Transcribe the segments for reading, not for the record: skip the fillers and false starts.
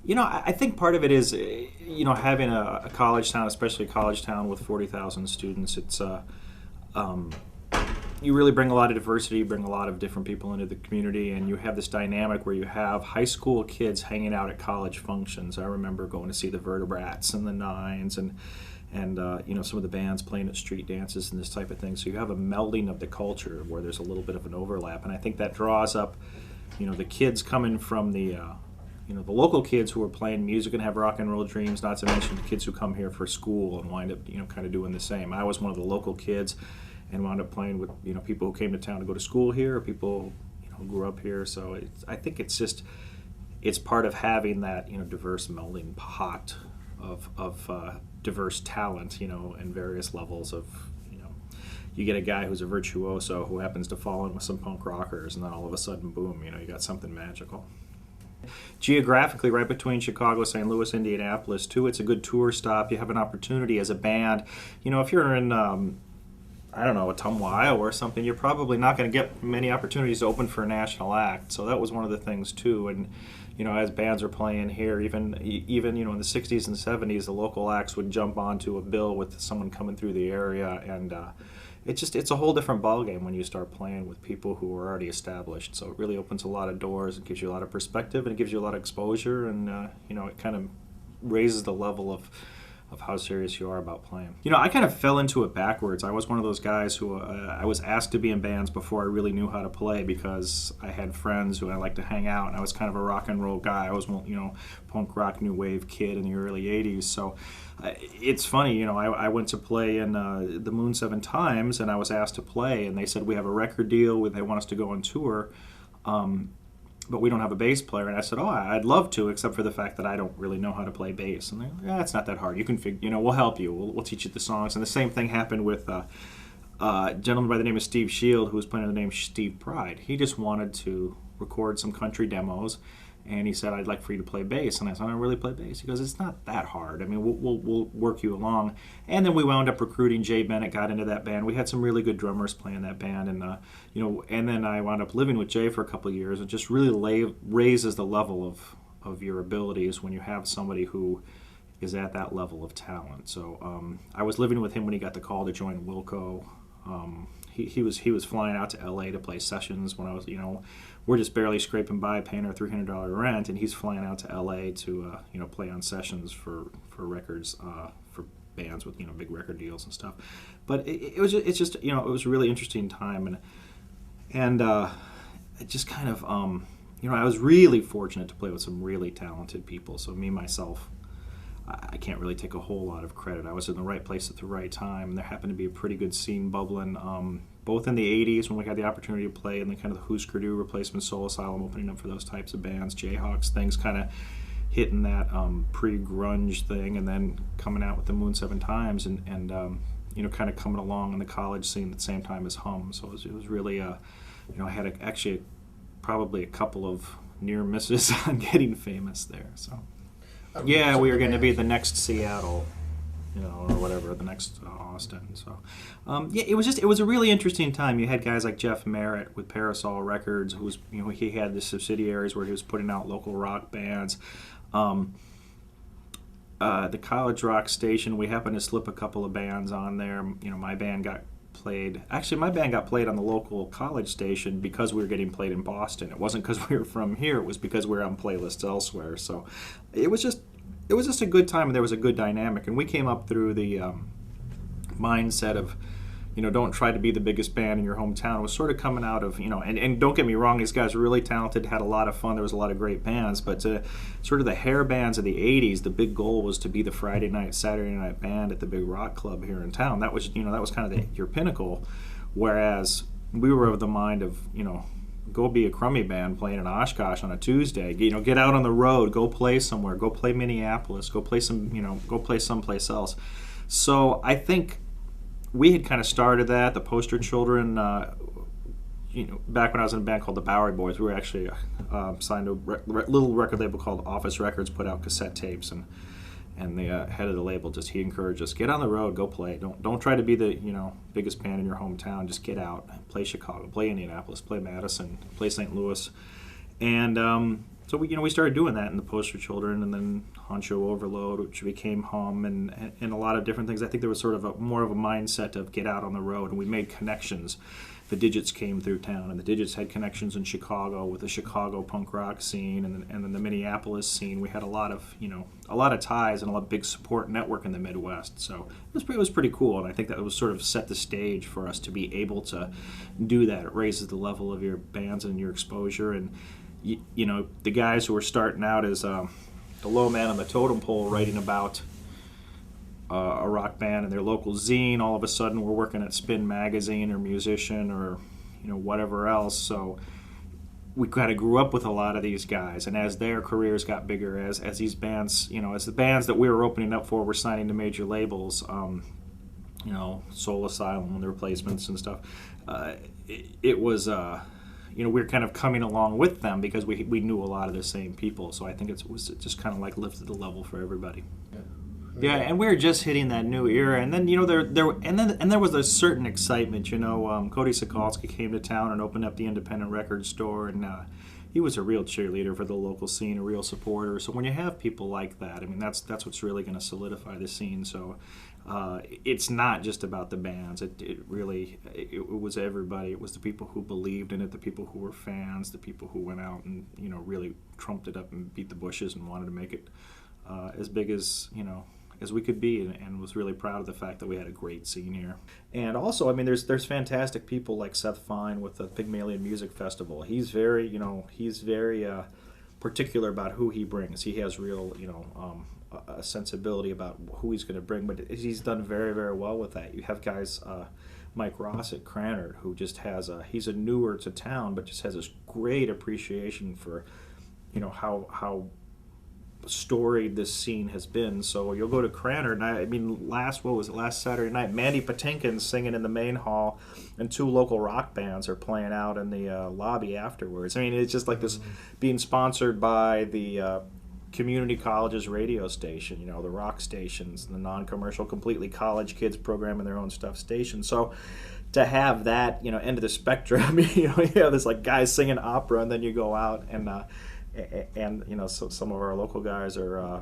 I think part of it is, having a college town, especially a college town with 40,000 students. Um, you really bring a lot of diversity, you bring a lot of different people into the community, and you have this dynamic where you have high school kids hanging out at college functions. I remember going to see the Vertebrats and the Nines, and some of the bands playing at street dances and this type of thing. So you have a melding of the culture where there's a little bit of an overlap, and I think that draws up, the kids coming from the local kids who are playing music and have rock and roll dreams, not to mention the kids who come here for school and wind up, kind of doing the same. I was one of the local kids and wound up playing with, people who came to town to go to school here, or people, who grew up here. So I think it's part of having that, diverse melding pot of diverse talent, in various levels of, you get a guy who's a virtuoso who happens to fall in with some punk rockers, and then all of a sudden, boom, you got something magical. Geographically, right between Chicago, St. Louis, Indianapolis, too, it's a good tour stop. You have an opportunity as a band. If you're in, I don't know, Ottumwa, Iowa or something, you're probably not going to get many opportunities to open for a national act. So that was one of the things, too. And, as bands are playing here, even in the 60s and 70s, the local acts would jump onto a bill with someone coming through the area, and it's a whole different ballgame when you start playing with people who are already established. So it really opens a lot of doors. It gives you a lot of perspective, and it gives you a lot of exposure, and it kind of raises the level of how serious you are about playing. I kind of fell into it backwards. I was one of those guys who I was asked to be in bands before I really knew how to play, because I had friends who I liked to hang out, and I was kind of a rock and roll guy. I was, punk rock, new wave kid in the early 80s. So it's funny, I went to play in the Moon 7 times, and I was asked to play, and they said, we have a record deal, they want us to go on tour. But we don't have a bass player. And I said, I'd love to, except for the fact that I don't really know how to play bass. And they're like, yeah, it's not that hard. You can we'll help you. We'll teach you the songs. And the same thing happened with a gentleman by the name of Steve Shield, who was playing under the name Steve Pride. He just wanted to record some country demos, and he said, I'd like for you to play bass. And I said, I don't really play bass. He goes, it's not that hard. I mean, we'll work you along. And then we wound up recruiting Jay Bennett, got into that band. We had some really good drummers playing that band. And, and then I wound up living with Jay for a couple of years. It just really raises the level of your abilities when you have somebody who is at that level of talent. So I was living with him when he got the call to join Wilco. He was flying out to L.A. to play sessions when I was, we're just barely scraping by paying our $300 rent, and he's flying out to L.A. to, play on sessions for records, for bands with, big record deals and stuff. But it was a really interesting time, and it just kind of, I was really fortunate to play with some really talented people. So myself, I can't really take a whole lot of credit. I was in the right place at the right time. There happened to be a pretty good scene bubbling, both in the 80s when we had the opportunity to play, and then kind of the Husker Du replacement, Soul Asylum, opening up for those types of bands, Jayhawks, things kind of hitting that pre-grunge thing, and then coming out with the Moon 7 times, and kind of coming along in the college scene at the same time as Hum. So it was really, I had actually probably a couple of near misses on getting famous there. So. Yeah, we were going to be the next Seattle, or whatever, the next Austin. So, it was a really interesting time. You had guys like Jeff Merritt with Parasol Records, who was, he had the subsidiaries where he was putting out local rock bands. The college rock station, we happened to slip a couple of bands on there. My band got played. Actually, my band got played on the local college station because we were getting played in Boston. It wasn't because we were from here. It was because we were on playlists elsewhere. So it was just a good time, and there was a good dynamic. And we came up through the mindset of, don't try to be the biggest band in your hometown. It was sort of coming out of, and don't get me wrong, these guys were really talented, had a lot of fun. There was a lot of great bands, but sort of the hair bands of the 80s, the big goal was to be the Friday night, Saturday night band at the big rock club here in town. That was, that was kind of your pinnacle, whereas we were of the mind of, go be a crummy band playing in Oshkosh on a Tuesday. Get out on the road, go play somewhere, go play Minneapolis, go play someplace else. So I think we had kind of started that. The poster children, back when I was in a band called the Bowery Boys, we were actually signed to a little record label called Office Records, put out cassette tapes, and the head of the label he encouraged us, get on the road, go play. Don't try to be the biggest band in your hometown. Just get out, play Chicago, play Indianapolis, play Madison, play St. Louis, and So we started doing that in the Poster Children, and then Honcho Overload, which became Hum, and a lot of different things. I think there was sort of more of a mindset of get out on the road, and we made connections. The Digits came through town, and the Digits had connections in Chicago with the Chicago punk rock scene, and then the Minneapolis scene. We had a lot of ties and a lot of big support network in the Midwest. So it was pretty cool, and I think that was sort of set the stage for us to be able to do that. It raises the level of your bands and your exposure, and the guys who are starting out as the low man on the totem pole writing about a rock band and their local zine, all of a sudden we're working at Spin Magazine or Musician or whatever else. So we kind of grew up with a lot of these guys, and as their careers got bigger, as these bands, as the bands that we were opening up for were signing to major labels, Soul Asylum and the Replacements and stuff, it was we were kind of coming along with them because we knew a lot of the same people. So I think it just kind of like lifted the level for everybody. Yeah, and we were just hitting that new era, and then there was a certain excitement. Cody Sokolsky came to town and opened up the independent record store, and he was a real cheerleader for the local scene, a real supporter. So when you have people like that, I mean, that's what's really going to solidify the scene. So it's not just about the bands. It was everybody. It was the people who believed in it, the people who were fans, the people who went out and really trumped it up and beat the bushes and wanted to make it as big as we could be, and was really proud of the fact that we had a great scene here. And also, I mean, there's fantastic people like Seth Fine with the Pygmalion Music Festival. He's very particular about who he brings. He has real a sensibility about who he's going to bring, but he's done very, very well with that. You have guys, Mike Ross at Cranard, who just has he's a newer to town, but just has this great appreciation for how storied this scene has been. So you'll go to Cranard, and last Saturday night, Mandy Patinkin's singing in the main hall, and 2 local rock bands are playing out in the lobby afterwards. I mean, it's just like this being sponsored by the community college's radio station, the rock stations, the non-commercial, completely college kids programming their own stuff station. So to have that, end of the spectrum, you have this like guys singing opera, and then you go out and so some of our local guys are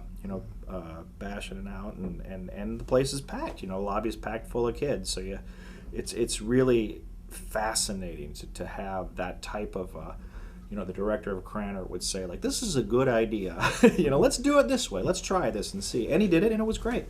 bashing it out, and the place is packed. The lobby is packed full of kids. So it's really fascinating to have that type of the director of Cranard would say, like, this is a good idea. Let's do it this way. Let's try this and see. And he did it, and it was great.